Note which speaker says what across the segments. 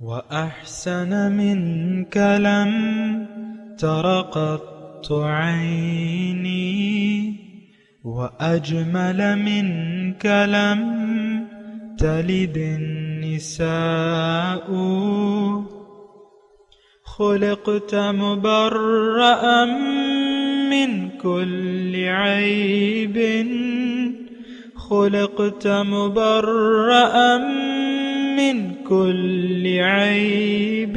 Speaker 1: وأحسن منك لم تر قط عيني وأجمل منك لم تلد النساء خلقت مبرأ من كل عيب خلقت مبرأ من كل عيب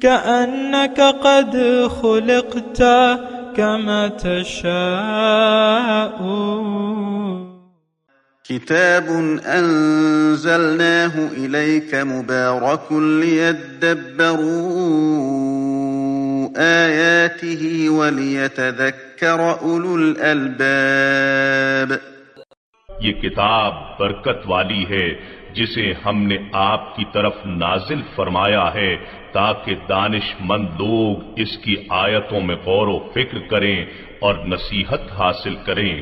Speaker 1: كأنك قد خلقت كما تشاء.
Speaker 2: كتاب أنزلناه إليك مبارك ليدبروا آياته وليتذكر أولو الألباب.
Speaker 3: یہ کتاب برکت والی ہے جسے ہم نے آپ کی طرف نازل فرمایا ہے تاکہ دانش مند لوگ اس کی آیتوں میں غور و فکر کریں اور نصیحت حاصل کریں.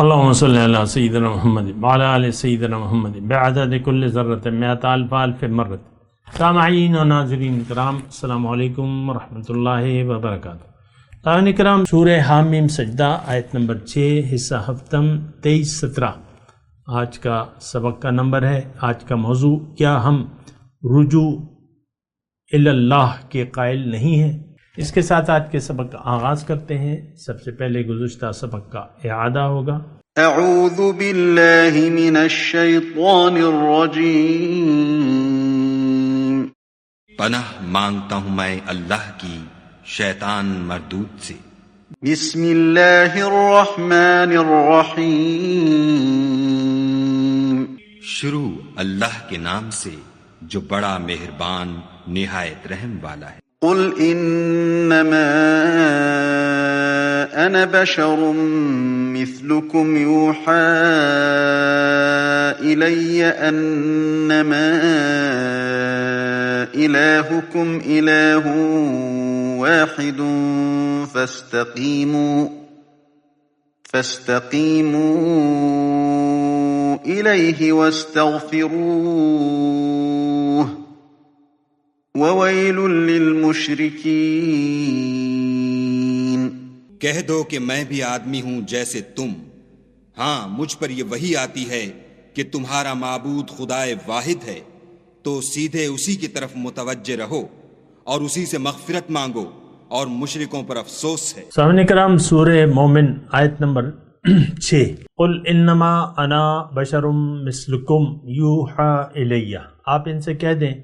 Speaker 4: اللهم صل على سيدنا محمد وعلى آل سيدنا محمد بعدد كل ذرة مئة ألف ألف مرة. سامعین و ناظرین کرام، السلام علیکم ورحمۃ اللہ وبرکاتہ. سامعین کرام، سورہ حامیم سجدہ آیت نمبر 6 حصہ ہفتم 23-17 آج کا سبق کا نمبر ہے. آج کا موضوع، کیا ہم رجوع اللہ کے قائل نہیں ہیں؟ اس کے ساتھ آج کے سبق کا آغاز کرتے ہیں. سب سے پہلے گزشتہ سبق کا اعادہ ہوگا.
Speaker 2: اعوذ باللہ من الشیطان الرجیم.
Speaker 5: پناہ مانگتا ہوں میں اللہ کی شیطان مردود سے.
Speaker 2: بسم اللہ الرحمن الرحیم.
Speaker 5: شروع اللہ کے نام سے جو بڑا مہربان نہایت رحم والا ہے.
Speaker 2: قل انما انا بشر مثلكم يوحى الي انما الهكم اله واحد فاستقيموا اليه واستغفروه وَوَيْلٌ لِّلْمُشْرِكِينَ.
Speaker 5: کہہ دو کہ میں بھی آدمی ہوں جیسے تم. ہاں، مجھ پر یہ وحی آتی ہے کہ تمہارا معبود خدائے واحد ہے، تو سیدھے اسی کی طرف متوجہ رہو اور اسی سے مغفرت مانگو، اور مشرکوں پر افسوس ہے.
Speaker 4: سامعین کرام، سورہ مومن آیت نمبر 6. قل انما انا بشر مثلکم یوحى الی. آپ ان سے کہہ دیں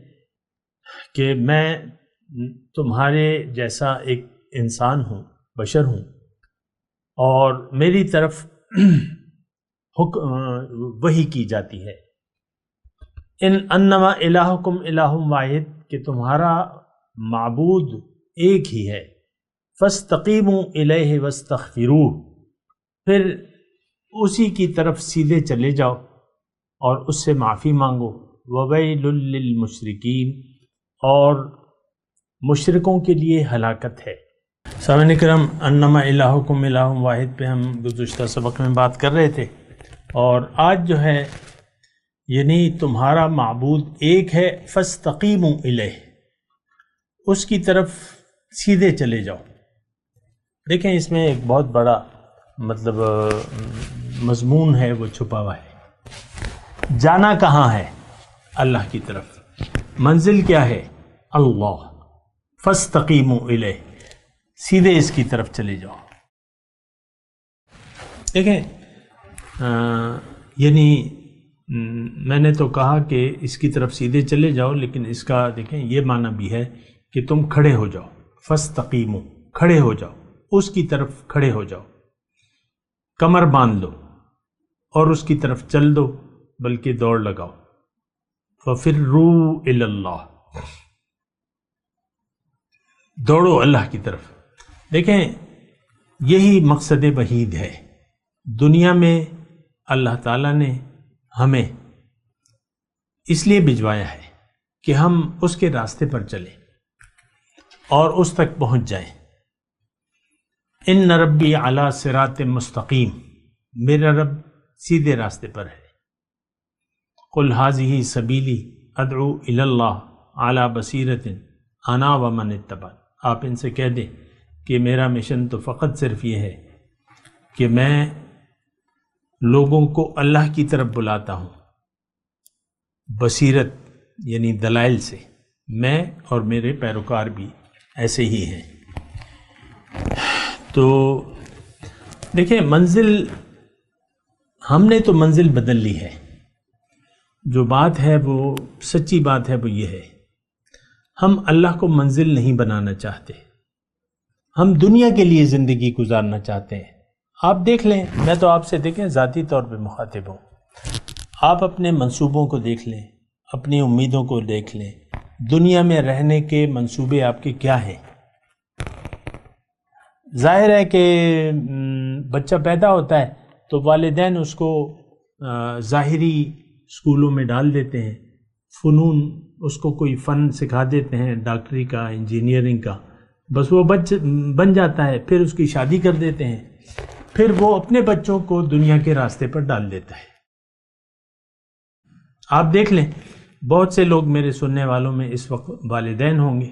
Speaker 4: کہ میں تمہارے جیسا ایک انسان ہوں، بشر ہوں، اور میری طرف وحی کی جاتی ہے. انما الہکم الہ واحد، کہ تمہارا معبود ایک ہی ہے. فاستقیموا الیہ واستغفروہ، پھر اسی کی طرف سیدھے چلے جاؤ اور اس سے معافی مانگو. وویل للمشرکین، اور مشرکوں کے لیے ہلاکت ہے. سامعین کرام، انما الہکم الہ واحد پہ ہم گزشتہ سبق میں بات کر رہے تھے، اور آج جو ہے یعنی تمہارا معبود ایک ہے. فاستقیموا الیہ، اس کی طرف سیدھے چلے جاؤ. دیکھیں، اس میں ایک بہت بڑا مطلب مضمون ہے، وہ چھپا ہوا ہے. جانا کہاں ہے؟ اللہ کی طرف. منزل کیا ہے؟ اللہ. فاستقیموا الیہ، سیدھے اس کی طرف چلے جاؤ. دیکھیں، یعنی میں نے تو کہا کہ اس کی طرف سیدھے چلے جاؤ، لیکن اس کا دیکھیں یہ معنی بھی ہے کہ تم کھڑے ہو جاؤ. فاستقیموا، کھڑے ہو جاؤ، اس کی طرف کھڑے ہو جاؤ، کمر باندھ لو اور اس کی طرف چل دو، بلکہ دوڑ لگاؤ. فَفِرُّوا إِلَى اللَّهِ، دوڑو اللہ کی طرف. دیکھیں، یہی مقصد وحید ہے. دنیا میں اللہ تعالیٰ نے ہمیں اس لیے بھجوایا ہے کہ ہم اس کے راستے پر چلیں اور اس تک پہنچ جائیں. ان ربی علی صراط مستقیم، میرا رب سیدھے راستے پر ہے. قل ھذہ سبیلی، ادعو الی اللہ علی بصیرۃ انا ومن اتبعن، آپ ان سے کہہ دیں کہ میرا مشن تو فقط صرف یہ ہے کہ میں لوگوں کو اللہ کی طرف بلاتا ہوں، بصیرت یعنی دلائل سے، میں اور میرے پیروکار بھی ایسے ہی ہیں۔ تو دیکھیں منزل، ہم نے تو منزل بدل لی ہے، جو بات ہے وہ سچی بات ہے وہ یہ ہے ہم اللہ کو منزل نہیں بنانا چاہتے، ہم دنیا کے لیے زندگی گزارنا چاہتے ہیں۔ آپ دیکھ لیں، میں تو آپ سے دیکھیں ذاتی طور پہ مخاطب ہوں، آپ اپنے منصوبوں کو دیکھ لیں، اپنی امیدوں کو دیکھ لیں، دنیا میں رہنے کے منصوبے آپ کے کیا ہیں؟ ظاہر ہے کہ بچہ پیدا ہوتا ہے تو والدین اس کو ظاہری اسکولوں میں ڈال دیتے ہیں، فنون اس کو کوئی فن سکھا دیتے ہیں، ڈاکٹری کا، انجینئرنگ کا، بس وہ بن جاتا ہے، پھر اس کی شادی کر دیتے ہیں، پھر وہ اپنے بچوں کو دنیا کے راستے پر ڈال دیتا ہے۔ آپ دیکھ لیں بہت سے لوگ میرے سننے والوں میں اس وقت والدین ہوں گے،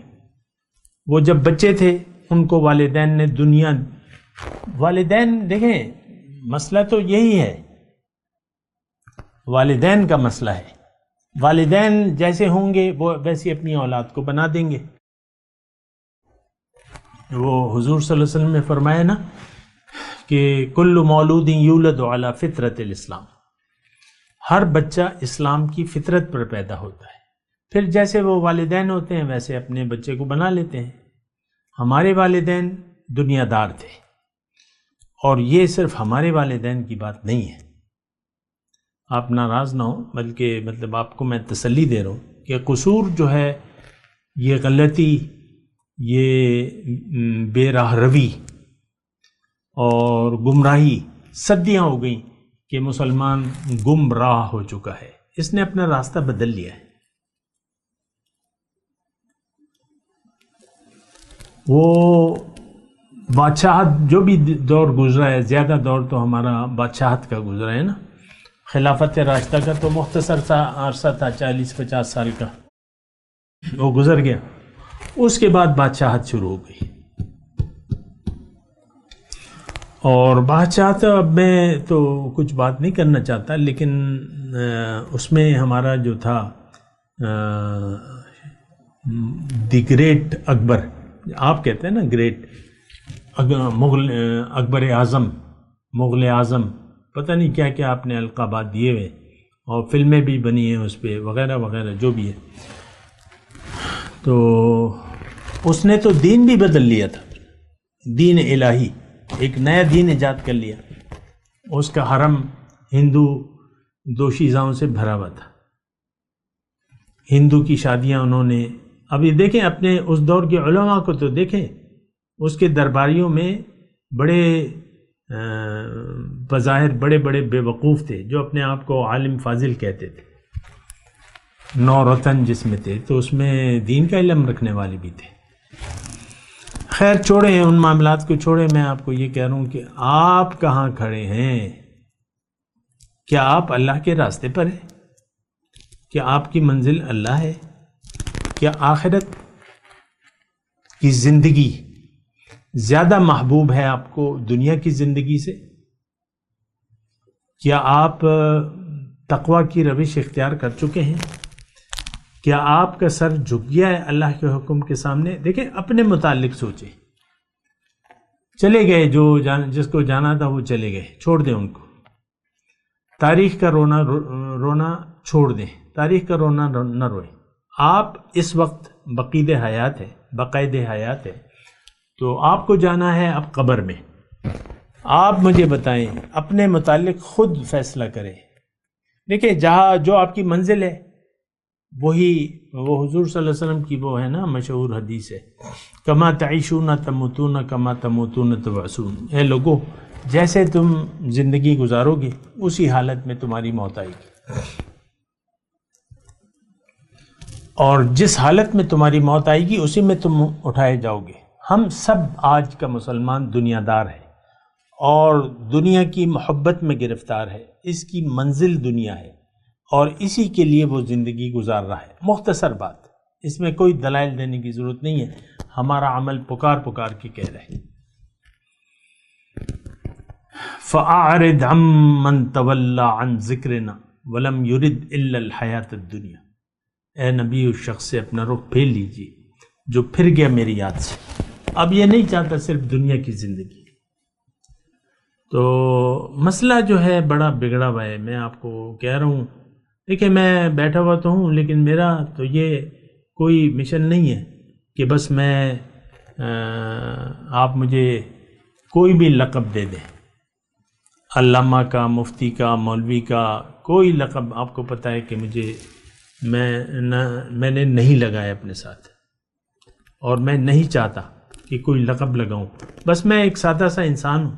Speaker 4: وہ جب بچے تھے ان کو والدین نے والدین دیکھیں مسئلہ تو یہی ہے، والدین کا مسئلہ ہے، والدین جیسے ہوں گے وہ ویسی اپنی اولاد کو بنا دیں گے۔ وہ حضور صلی اللہ علیہ وسلم نے فرمایا نا کہ کل مولود یولد علی فطرت الاسلام، ہر بچہ اسلام کی فطرت پر پیدا ہوتا ہے، پھر جیسے وہ والدین ہوتے ہیں ویسے اپنے بچے کو بنا لیتے ہیں۔ ہمارے والدین دنیا دار تھے، اور یہ صرف ہمارے والدین کی بات نہیں ہے، آپ ناراض نہ ہوں، بلکہ آپ کو میں تسلی دے رہا ہوں کہ قصور جو ہے، یہ غلطی، یہ بے راہ روی اور گمراہی صدیاں ہو گئیں کہ مسلمان گمراہ ہو چکا ہے، اس نے اپنا راستہ بدل لیا ہے۔ وہ بادشاہت جو بھی دور گزرا ہے، زیادہ دور تو ہمارا بادشاہت کا گزرا ہے نا، خلافت راشدہ کا تو مختصر سا عرصہ تھا، 40-50 سال کا، وہ گزر گیا، اس کے بعد بادشاہت شروع ہو گئی، اور بادشاہت اب میں تو کچھ بات نہیں کرنا چاہتا، لیکن اس میں ہمارا جو تھا دی گریٹ اکبر، آپ کہتے ہیں نا گریٹ مغل اکبر اعظم، مغل اعظم، پتہ نہیں کیا کیا آپ نے القابات دیے ہوئے، اور فلمیں بھی بنی ہیں اس پہ وغیرہ وغیرہ جو بھی ہے۔ تو اس نے تو دین بھی بدل لیا تھا، دین الہی، ایک نیا دین ایجاد کر لیا، اس کا حرم ہندو دوشیزاؤں سے بھرا ہوا تھا، ہندو کی شادیاں انہوں نے، ابھی دیکھیں اپنے اس دور کے علماء کو تو دیکھیں، اس کے درباریوں میں بڑے بظاہر بڑے بڑے بے وقوف تھے، جو اپنے آپ کو عالم فاضل کہتے تھے، نو رتن جس میں تھے، تو اس میں دین کا علم رکھنے والے بھی تھے۔ خیر چھوڑیں ان معاملات کو، چھوڑیں، میں آپ کو یہ کہہ رہا ہوں کہ آپ کہاں کھڑے ہیں؟ کیا آپ اللہ کے راستے پر ہیں؟ کیا آپ کی منزل اللہ ہے؟ کیا آخرت کی زندگی زیادہ محبوب ہے آپ کو دنیا کی زندگی سے؟ کیا آپ تقوی کی روش اختیار کر چکے ہیں؟ کیا آپ کا سر جھک گیا ہے اللہ کے حکم کے سامنے؟ دیکھیں اپنے متعلق سوچیں، چلے گئے جس کو جانا تھا وہ چلے گئے، چھوڑ دیں ان کو، تاریخ کا رونا چھوڑ دیں، تاریخ کا رونا نہ روئیں۔ آپ اس وقت بقید حیات ہے، تو آپ کو جانا ہے اب قبر میں۔ آپ مجھے بتائیں، اپنے متعلق خود فیصلہ کریں۔ دیکھیں جہاں جو آپ کی منزل ہے وہ حضور صلی اللہ علیہ وسلم کی وہ ہے نا مشہور حدیث ہے، کما تعیشون تموتون کما تموتون تبعثون، اے لوگو جیسے تم زندگی گزارو گے اسی حالت میں تمہاری موت آئے گی، اور جس حالت میں تمہاری موت آئے گی اسی میں تم اٹھائے جاؤ گے۔ ہم سب آج کا مسلمان دنیا دار ہے، اور دنیا کی محبت میں گرفتار ہے، اس کی منزل دنیا ہے، اور اسی کے لیے وہ زندگی گزار رہا ہے. مختصر بات، اس میں کوئی دلائل دینے کی ضرورت نہیں ہے، ہمارا عمل پکار پکار کے کہہ رہے ہیں. فَأَعْرِضْ عَمَّنْ تَوَلَّى عَنْ ذِكْرِنَا وَلَمْ يُرِدْ إِلَّا الْحَيَاةَ الدُّنْيَا. اے نبی، اس شخص سے اپنا رخ پھیر لیجیے جو پھر گیا میری یاد سے، اب یہ نہیں چاہتا صرف دنیا کی زندگی. تو مسئلہ جو ہے بڑا بگڑا ہوا ہے. میں آپ کو کہہ رہا ہوں، دیکھیں میں بیٹھا ہوا تو ہوں، لیکن میرا تو یہ کوئی مشن نہیں ہے کہ بس میں آپ مجھے کوئی بھی لقب دے دیں، علامہ کا، مفتی کا، مولوی کا، کوئی لقب. آپ کو پتہ ہے کہ مجھے میں نے نہیں لگایا اپنے ساتھ، اور میں نہیں چاہتا کہ کوئی لقب لگاؤں. بس میں ایک سادہ سا انسان ہوں.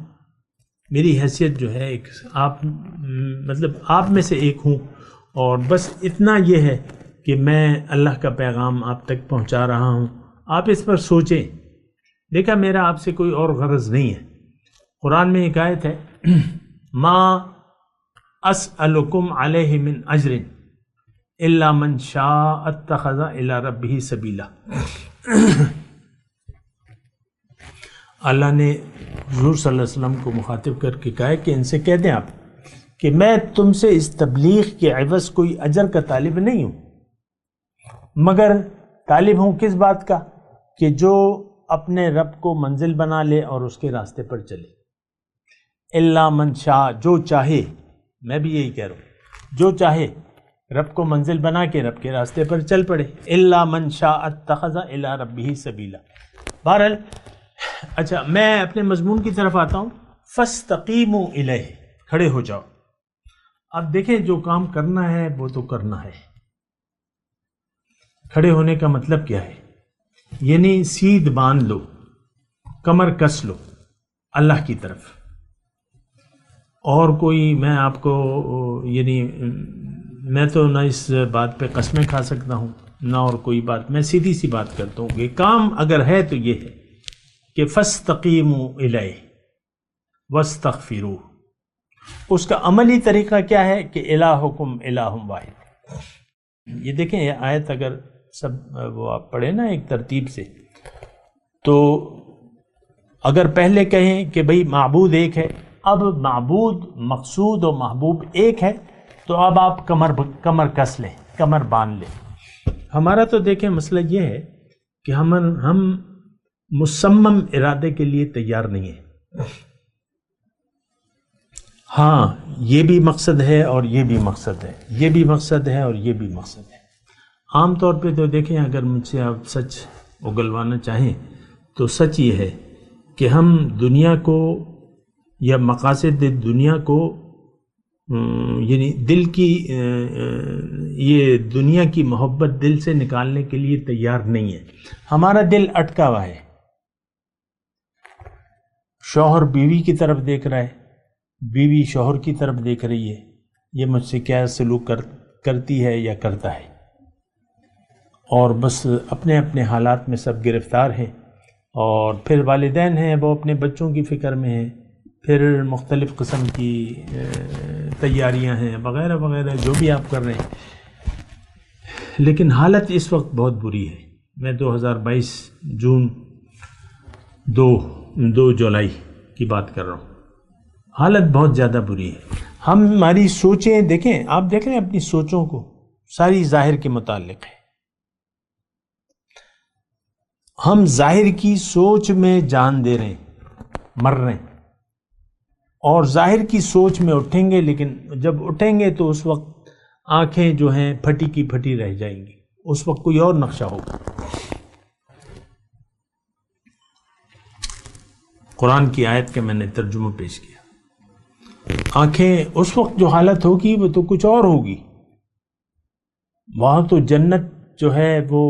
Speaker 4: میری حیثیت جو ہے ایک آپ میں سے ایک ہوں، اور بس اتنا یہ ہے کہ میں اللہ کا پیغام آپ تک پہنچا رہا ہوں. آپ اس پر سوچیں. دیکھا، میرا آپ سے کوئی اور غرض نہیں ہے. قرآن میں ایک آیت ہے، ما اسألکم علیہ من اجر الا من شاء اتخذ الی ربہ سبیلا. اللہ نے حضور صلی اللہ علیہ وسلم کو مخاطب کر کے کہا ہے کہ ان سے کہہ دیں آپ کہ میں تم سے اس تبلیغ کے عوض کوئی اجر کا طالب نہیں ہوں، مگر طالب ہوں کس بات کا؟ کہ جو اپنے رب کو منزل بنا لے اور اس کے راستے پر چلے. الا من شاء، جو چاہے. میں بھی یہی کہہ رہا ہوں، جو چاہے رب کو منزل بنا کے رب کے راستے پر چل پڑے. الا من شاء اتخذ الی ربہ سبیلا. بہرحال، اچھا میں اپنے مضمون کی طرف آتا ہوں. فاستقیموا الیہ، کھڑے ہو جاؤ. اب دیکھیں، جو کام کرنا ہے وہ تو کرنا ہے. کھڑے ہونے کا مطلب کیا ہے؟ یعنی سیدھ باندھ لو، کمر کس لو اللہ کی طرف. اور کوئی میں آپ کو یعنی میں تو نہ اس بات پہ قسمیں کھا سکتا ہوں نہ اور کوئی بات. میں سیدھی سی بات کرتا ہوں کہ کام اگر ہے تو یہ ہے کہ فاستقیموا الیہ واستغفروہ. اس کا عملی طریقہ کیا ہے کہ الہکم الہ واحد. یہ دیکھیں، یہ آیت اگر سب وہ آپ پڑھیں نا ایک ترتیب سے، تو اگر پہلے کہیں کہ بھئی معبود ایک ہے، اب معبود، مقصود و محبوب ایک ہے، تو اب آپ کمر کس لیں، کمر باندھ لیں. ہمارا تو دیکھیں مسئلہ یہ ہے کہ ہم مصمم ارادے کے لیے تیار نہیں ہیں. ہاں، یہ بھی مقصد ہے اور یہ بھی مقصد ہے، یہ بھی مقصد ہے اور یہ بھی مقصد ہے. عام طور پہ تو دیکھیں، اگر مجھ سے آپ سچ اگلوانا چاہیں تو سچ یہ ہے کہ ہم دنیا کو یا مقاصد دنیا کو یعنی دل کی یہ دنیا کی محبت دل سے نکالنے کے لیے تیار نہیں ہے. ہمارا دل اٹکا ہوا ہے. شوہر بیوی کی طرف دیکھ رہا ہے، بیوی شوہر کی طرف دیکھ رہی ہے، یہ مجھ سے کیا سلوک کرتی ہے یا کرتا ہے. اور بس اپنے اپنے حالات میں سب گرفتار ہیں. اور پھر والدین ہیں، وہ اپنے بچوں کی فکر میں ہیں، پھر مختلف قسم کی تیاریاں ہیں وغیرہ وغیرہ، جو بھی آپ کر رہے ہیں. لیکن حالت اس وقت بہت بری ہے. میں 2022 جون 2 جولائی کی بات کر رہا ہوں. حالت بہت زیادہ بری ہے. ہماری سوچیں دیکھیں، آپ دیکھ رہے ہیں اپنی سوچوں کو، ساری ظاہر کے متعلق ہے. ہم ظاہر کی سوچ میں جان دے رہے ہیں، مر رہے ہیں، اور ظاہر کی سوچ میں اٹھیں گے. لیکن جب اٹھیں گے تو اس وقت آنکھیں جو ہیں پھٹی کی پھٹی رہ جائیں گی. اس وقت کوئی اور نقشہ ہوگا. قرآن کی آیت کا میں نے ترجمہ پیش کیا. آنکھیں اس وقت جو حالت ہوگی وہ تو کچھ اور ہوگی. وہاں تو جنت جو ہے وہ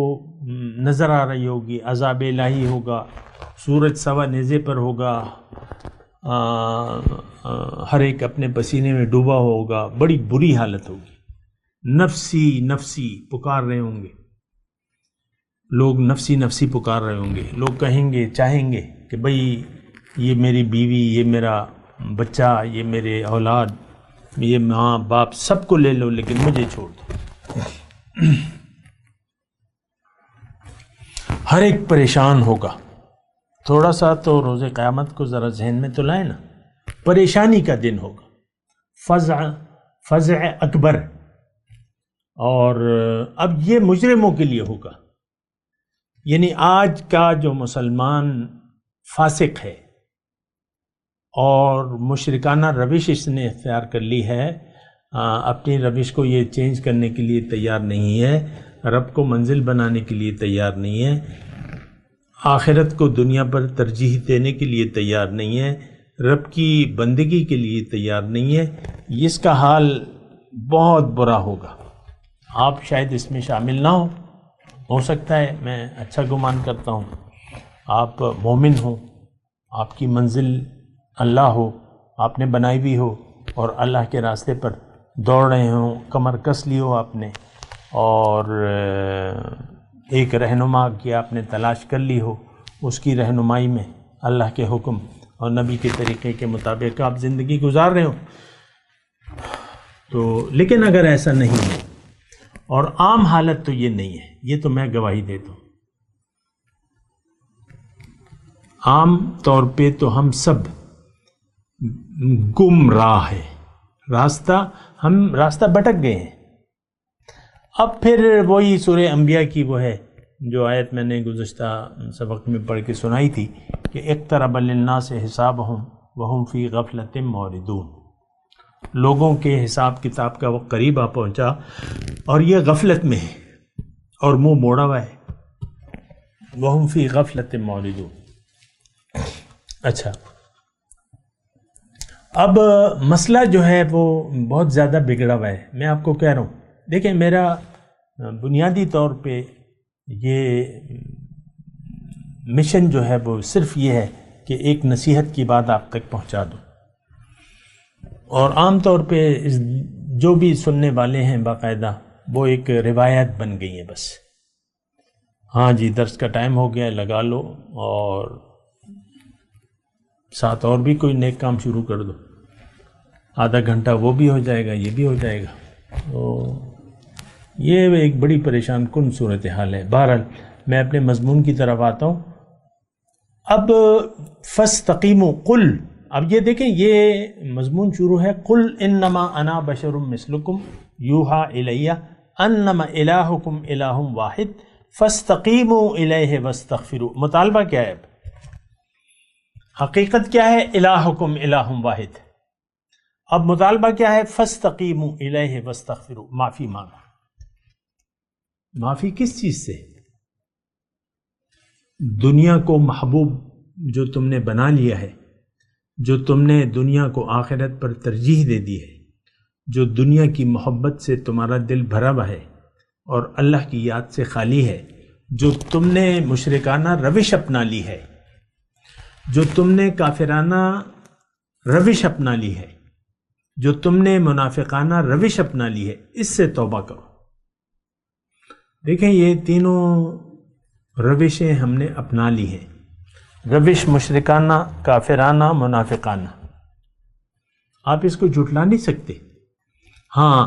Speaker 4: نظر آ رہی ہوگی، عذاب الہی ہوگا، سورج سوا نیزے پر ہوگا، ہر ایک اپنے پسینے میں ڈوبا ہوگا. بڑی بری حالت ہوگی. نفسی نفسی پکار رہے ہوں گے لوگ، نفسی نفسی پکار رہے ہوں گے. لوگ کہیں گے، چاہیں گے کہ بھئی یہ میری بیوی، یہ میرا بچہ، یہ میرے اولاد، یہ ماں باپ سب کو لے لو لیکن مجھے چھوڑ دو. ہر ایک پریشان ہوگا. تھوڑا سا تو روز قیامت کو ذرا ذہن میں تو لائیں نا. پریشانی کا دن ہوگا، فزع اکبر. اور اب یہ مجرموں کے لیے ہوگا. یعنی آج کا جو مسلمان فاسق ہے اور مشرکانہ روش اس نے اختیار کر لی ہے، اپنی روش کو یہ چینج کرنے کے لیے تیار نہیں ہے، رب کو منزل بنانے کے لیے تیار نہیں ہے، آخرت کو دنیا پر ترجیح دینے کے لیے تیار نہیں ہے، رب کی بندگی کے لیے تیار نہیں ہے، اس کا حال بہت برا ہوگا. آپ شاید اس میں شامل نہ ہو سکتا ہے، میں اچھا گمان کرتا ہوں آپ مومن ہو، آپ کی منزل اللہ ہو، آپ نے بنائی بھی ہو اور اللہ کے راستے پر دوڑ رہے ہوں، کمر کس لی ہو آپ نے، اور ایک رہنما کی آپ نے تلاش کر لی ہو، اس کی رہنمائی میں اللہ کے حکم اور نبی کے طریقے کے مطابق آپ زندگی گزار رہے ہو. تو لیکن اگر ایسا نہیں ہے اور عام حالت تو یہ نہیں ہے، یہ تو میں گواہی دیتا ہوں، عام طور پہ تو ہم سب گمراہ ہے، ہم راستہ بھٹک گئے ہیں. اب پھر وہی سورہ انبیاء کی وہ ہے جو آیت میں نے گزشتہ سبق میں پڑھ کے سنائی تھی کہ اقترب للناس حسابہم وہم فی غفلۃ معرضون. لوگوں کے حساب کتاب کا وقت قریب آ پہنچا اور یہ غفلت میں ہے اور منہ موڑا ہوا ہے. وہم فی غفلۃ معرضون. اچھا، اب مسئلہ جو ہے وہ بہت زیادہ بگڑا ہوا ہے. میں آپ کو کہہ رہا ہوں، دیکھیں میرا بنیادی طور پہ یہ مشن جو ہے وہ صرف یہ ہے کہ ایک نصیحت کی بات آپ تک پہنچا دوں. اور عام طور پہ جو بھی سننے والے ہیں باقاعدہ وہ ایک روایت بن گئی ہے بس. ہاں جی درس کا ٹائم ہو گیا ہے، لگا لو اور ساتھ اور بھی کوئی نیک کام شروع کر دو، آدھا گھنٹہ وہ بھی ہو جائے گا، یہ بھی ہو جائے گا. تو یہ ایک بڑی پریشان کن صورتحال ہے. بہرحال میں اپنے مضمون کی طرف آتا ہوں. اب فاستقیموا قل، اب یہ دیکھیں یہ مضمون شروع ہے قل انما انا بشر مثلکم یوحی الی انما الہکم الہ واحد فاستقیموا الیہ واستغفروا. مطالبہ کیا ہے؟ حقیقت کیا ہے؟ الہکم الہ واحد. اب مطالبہ کیا ہے؟ فاستقیموا الیہ واستغفروا. معافی مانگو. معافی کس چیز سے؟ دنیا کو محبوب جو تم نے بنا لیا ہے، جو تم نے دنیا کو آخرت پر ترجیح دے دی ہے، جو دنیا کی محبت سے تمہارا دل بھرا ہوا ہے اور اللہ کی یاد سے خالی ہے، جو تم نے مشرکانہ روش اپنا لی ہے، جو تم نے کافرانہ روش اپنا لی ہے، جو تم نے منافقانہ روش اپنا لی ہے، اس سے توبہ کرو. دیکھیں یہ تینوں روشیں ہم نے اپنا لی ہیں، روش مشرکانہ، کافرانہ، منافقانہ. آپ اس کو جھٹلا نہیں سکتے. ہاں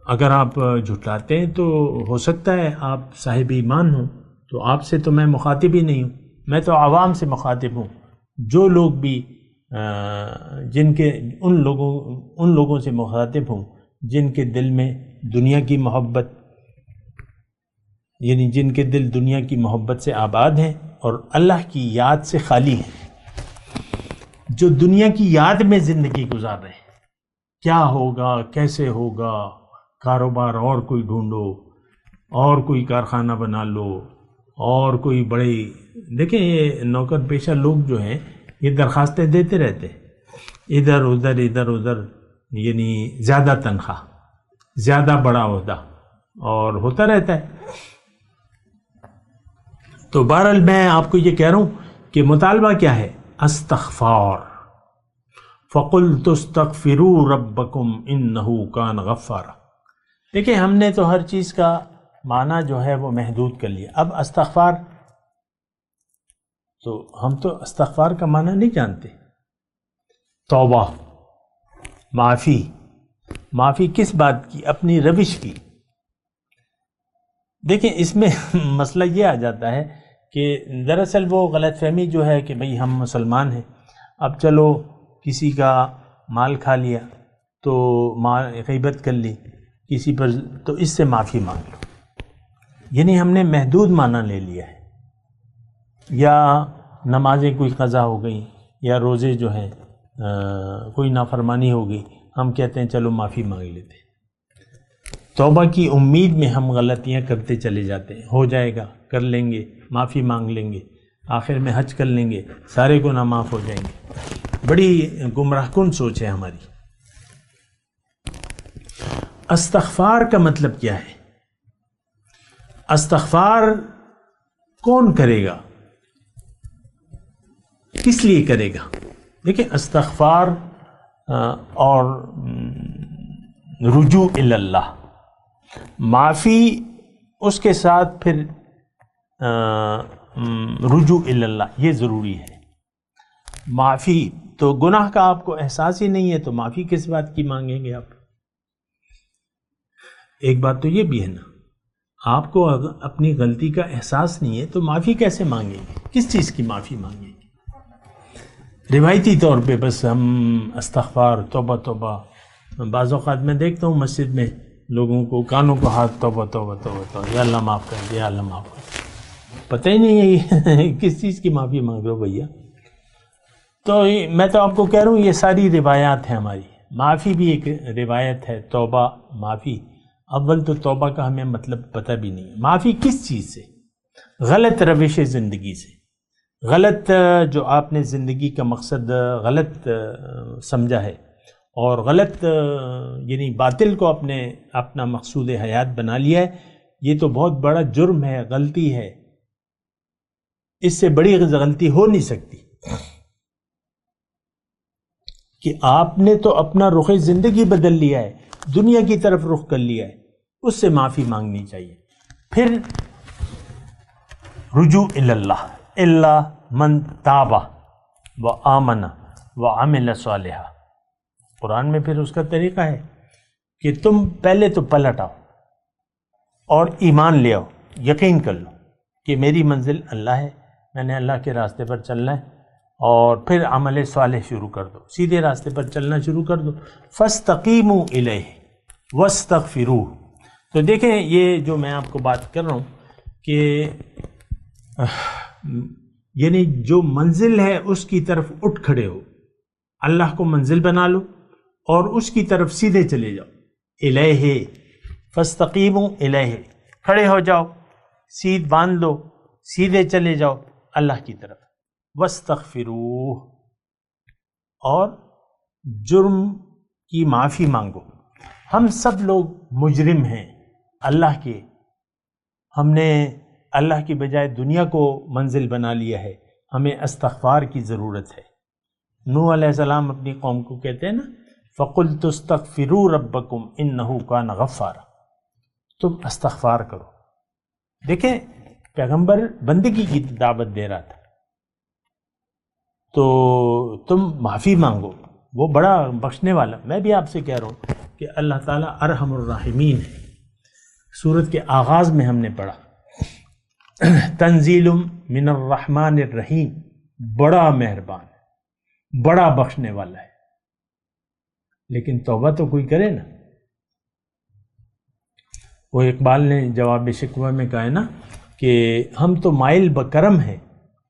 Speaker 4: اگر آپ جھٹلاتے ہیں تو ہو سکتا ہے آپ صاحب ایمان ہوں، تو آپ سے تو میں مخاطب ہی نہیں ہوں، میں تو عوام سے مخاطب ہوں. جو لوگ بھی جن کے ان لوگوں سے مخاطب ہوں جن کے دل میں دنیا کی محبت، یعنی جن کے دل دنیا کی محبت سے آباد ہیں اور اللہ کی یاد سے خالی ہیں، جو دنیا کی یاد میں زندگی گزار رہے ہیں. کیا ہوگا، کیسے ہوگا، کاروبار اور کوئی ڈھونڈو، اور کوئی کارخانہ بنا لو، اور کوئی بڑے. دیکھیں یہ نوکر پیشہ لوگ جو ہیں یہ درخواستیں دیتے رہتے ہیں ادھر ادھر، یعنی زیادہ تنخواہ، زیادہ بڑا عہدہ، اور ہوتا رہتا ہے. تو بہرحال میں آپ کو یہ کہہ رہا ہوں کہ مطالبہ کیا ہے؟ استغفار. فَقُلْتُ اسْتَغْفِرُوا رَبَّكُمْ إِنَّهُ كَانَ غَفَّارًا. دیکھیں ہم نے تو ہر چیز کا معنی جو ہے وہ محدود کر لیا. اب استغفار، تو ہم تو استغفار کا معنی نہیں جانتے. توبہ، معافی کس بات کی؟ اپنی روش کی. دیکھیں اس میں مسئلہ یہ آ جاتا ہے کہ دراصل وہ غلط فہمی جو ہے کہ بھئی ہم مسلمان ہیں، اب چلو کسی کا مال کھا لیا تو غیبت کر لی کسی پر، تو اس سے معافی مانگ لو. یعنی ہم نے محدود معنی لے لیا ہے. یا نمازیں کوئی قضا ہو گئی یا روزے جو ہیں کوئی نافرمانی ہو گئی، ہم کہتے ہیں چلو معافی مانگ لیتے ہیں. توبہ کی امید میں ہم غلطیاں کرتے چلے جاتے ہیں. ہو جائے گا، کر لیں گے، معافی مانگ لیں گے، آخر میں حج کر لیں گے، سارے گناہ معاف ہو جائیں گے. بڑی گمراہ کن سوچ ہے ہماری. استغفار کا مطلب کیا ہے؟ استغفار کون کرے گا؟ کس لیے کرے گا؟ دیکھیں استغفار اور رجوع الی اللہ، معافی اس کے ساتھ پھر رجوع الی اللہ، یہ ضروری ہے. معافی تو گناہ کا آپ کو احساس ہی نہیں ہے تو معافی کس بات کی مانگیں گے آپ؟ ایک بات تو یہ بھی ہے نا، آپ کو اپنی غلطی کا احساس نہیں ہے تو معافی کیسے مانگیں گے؟ کس چیز کی معافی مانگیں گے؟ روایتی طور پہ بس ہم استغفار، توبہ توبہ. بعض اوقات میں دیکھتا ہوں مسجد میں لوگوں کو کانوں کو ہاتھ، توبہ توبہ توبہ توبہ، یا اللہ معاف کر دے، یا اللہ معاف کر دے. پتہ ہی نہیں ہے کس چیز کی معافی مانگ رہے ہو بھیا. تو میں تو آپ کو کہہ رہا ہوں یہ ساری روایات ہیں ہماری. معافی بھی ایک روایت ہے، توبہ، معافی. اول تو توبہ کا ہمیں مطلب پتہ بھی نہیں ہے. معافی کس چیز سے؟ غلط روش زندگی سے، غلط جو آپ نے زندگی کا مقصد غلط سمجھا ہے اور غلط یعنی باطل کو اپنا مقصود حیات بنا لیا ہے. یہ تو بہت بڑا جرم ہے، غلطی ہے. اس سے بڑی غلطی ہو نہیں سکتی کہ آپ نے تو اپنا رخ زندگی بدل لیا ہے، دنیا کی طرف رخ کر لیا ہے. اس سے معافی مانگنی چاہیے. پھر رجوع الی اللہ، الا من تاب و آمن و عمل صالحا. قرآن میں پھر اس کا طریقہ ہے کہ تم پہلے تو پلٹ آؤ اور ایمان لے آؤ، یقین کر لو کہ میری منزل اللہ ہے، میں نے اللہ کے راستے پر چلنا ہے، اور پھر عمل صالح شروع کر دو، سیدھے راستے پر چلنا شروع کر دو. فاستقیموا الیہ واستغفروہ. تو دیکھیں یہ جو میں آپ کو بات کر رہا ہوں کہ یعنی جو منزل ہے اس کی طرف اٹھ کھڑے ہو، اللہ کو منزل بنا لو اور اس کی طرف سیدھے چلے جاؤ. الیہ فاستقیموا الیہ، کھڑے ہو جاؤ، سیدھ باندھ لو، سیدھے چلے جاؤ اللہ کی طرف. واستغفروہ، اور جرم کی معافی مانگو. ہم سب لوگ مجرم ہیں اللہ کے. ہم نے اللہ کی بجائے دنیا کو منزل بنا لیا ہے. ہمیں استغفار کی ضرورت ہے. نوح علیہ السلام اپنی قوم کو کہتے ہیں نا، فَقُلْتُ اسْتَغْفِرُوا رَبَّكُمْ إِنَّهُ كَانَ غَفَّارًا. تم استغفار کرو. دیکھیں پیغمبر بندگی کی دعوت دے رہا تھا، تو تم معافی مانگو، وہ بڑا بخشنے والا. میں بھی آپ سے کہہ رہا ہوں کہ اللہ تعالیٰ ارحم الراحمین ہے. سورت کے آغاز میں ہم نے پڑھا تنزیل من الرحمن الرحیم، بڑا مہربان ہے، بڑا بخشنے والا ہے. لیکن توبہ تو کوئی کرے نا. وہ اقبال نے جواب شکوہ میں کہا ہے نا کہ ہم تو مائل بکرم ہیں،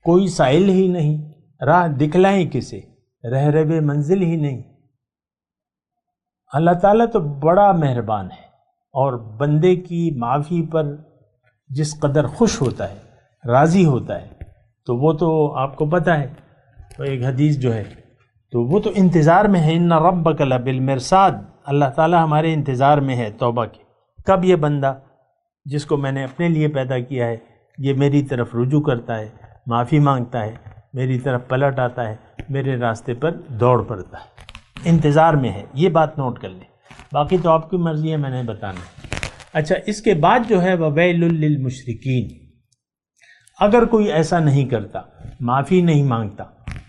Speaker 4: کوئی سائل ہی نہیں، راہ دکھلائیں کسے، رہ رہے منزل ہی نہیں. اللہ تعالیٰ تو بڑا مہربان ہے، اور بندے کی معافی پر جس قدر خوش ہوتا ہے، راضی ہوتا ہے، تو وہ تو آپ کو پتہ ہے. تو ایک حدیث جو ہے تو وہ تو انتظار میں ہے، ان ربک لبالمرصاد. اللہ تعالیٰ ہمارے انتظار میں ہے توبہ کے. کب یہ بندہ جس کو میں نے اپنے لیے پیدا کیا ہے یہ میری طرف رجوع کرتا ہے، معافی مانگتا ہے، میری طرف پلٹ آتا ہے، میرے راستے پر دوڑ پڑتا ہے، انتظار میں ہے. یہ بات نوٹ کر لیں. باقی تو آپ کی مرضی ہے، میں نے بتانا. اچھا، اس کے بعد جو ہے وَوَيْلٌ لِّلْمُشْرِكِينَ. اگر کوئی ایسا نہیں کرتا، معافی نہیں مانگتا،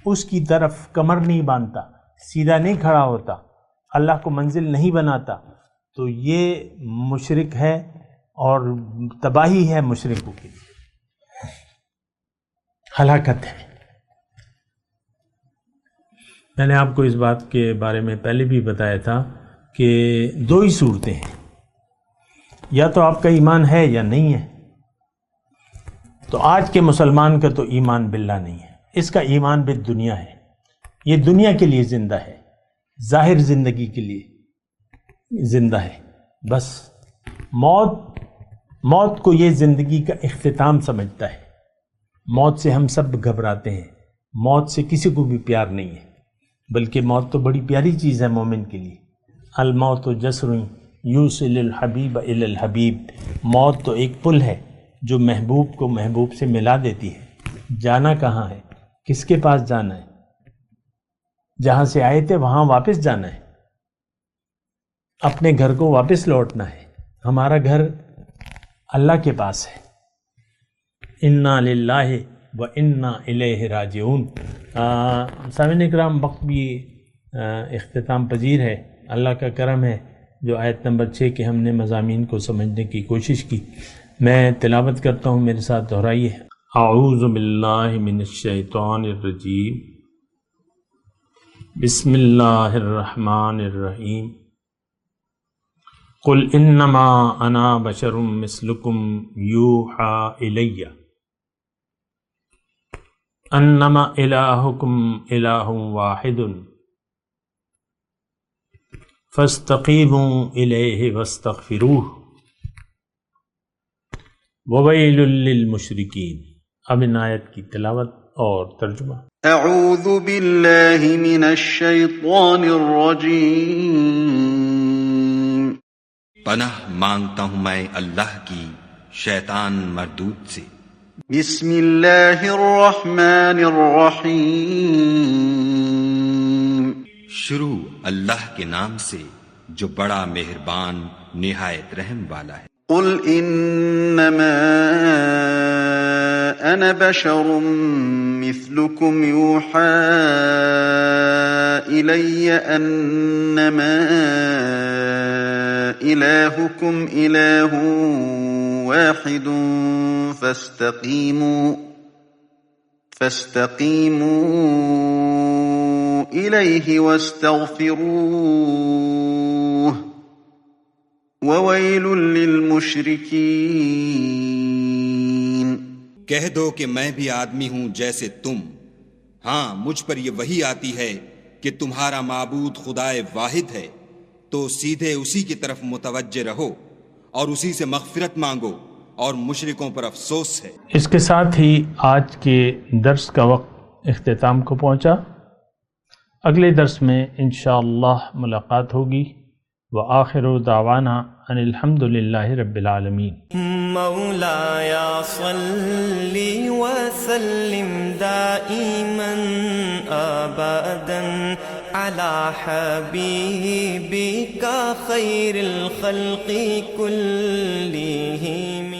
Speaker 4: اس کی طرف کمر نہیں باندھتا، سیدھا نہیں کھڑا ہوتا، اللہ کو منزل نہیں بناتا تو یہ مشرک ہے اور تباہی ہے مشرکوں کے لیے، ہلاکت ہے۔ میں نے آپ کو اس بات کے بارے میں پہلے بھی بتایا تھا کہ دو ہی صورتیں ہیں، یا تو آپ کا ایمان ہے یا نہیں ہے۔ تو آج کے مسلمان کا تو ایمان باللہ نہیں ہے، اس کا ایمان بالدنیا ہے، یہ دنیا کے لیے زندہ ہے، ظاہر زندگی کے لیے زندہ ہے، بس موت کو یہ زندگی کا اختتام سمجھتا ہے۔ موت سے ہم سب گھبراتے ہیں، موت سے کسی کو بھی پیار نہیں ہے، بلکہ موت تو بڑی پیاری چیز ہے مومن کے لیے۔ الموت جسر یوصل الحبیب الی الحبیب، موت تو ایک پل ہے جو محبوب کو محبوب سے ملا دیتی ہے۔ جانا کہاں ہے، کس کے پاس جانا ہے؟ جہاں سے آئے تھے وہاں واپس جانا ہے، اپنے گھر کو واپس لوٹنا ہے۔ ہمارا گھر اللہ کے پاس ہے۔ انا للہ و انا الیہ راجعون۔ سامعین اکرام، وقت بھی اختتام پذیر ہے، اللہ کا کرم ہے جو آیت نمبر 6 کے ہم نے مضامین کو سمجھنے کی کوشش کی۔ میں تلاوت کرتا ہوں، میرے ساتھ دہرائیے۔ اعوذ باللہ من الشیطان الرجیم، بسم اللہ الرحمن الرحیم۔ قل انما انا بشر مثلکم یوحی الی انما الہکم الہ واحد فاستقیموا الیہ واستغفروہ وویل للمشرکین۔ اب ان آیت کی تلاوت اور ترجمہ۔
Speaker 2: اعوذ باللہ من الشیطان الرجیم۔
Speaker 5: پناہ مانگتا ہوں میں اللہ کی شیطان مردود سے۔
Speaker 2: بسم اللہ الرحمن الرحیم۔
Speaker 5: شروع اللہ کے نام سے جو بڑا مہربان نہایت رحم والا ہے۔
Speaker 2: قل انما انا بشر مثلكم يوحى الي انما الهكم اله واحد فاستقيموا اليه واستغفروه وویل للمشرکین۔
Speaker 5: کہہ دو کہ میں بھی آدمی ہوں جیسے تم، ہاں مجھ پر یہ وحی آتی ہے کہ تمہارا معبود خدائے واحد ہے، تو سیدھے اسی کی طرف متوجہ رہو اور اسی سے مغفرت مانگو، اور مشرکوں پر افسوس ہے۔
Speaker 4: اس کے ساتھ ہی آج کے درس کا وقت اختتام کو پہنچا۔ اگلے درس میں انشاءاللہ ملاقات ہوگی۔ وآخر دعوانا ان الحمد للہ رب العالمین۔
Speaker 6: مولاي صل وسلم دائما ابدا على حبيبك خير الخلق كلهم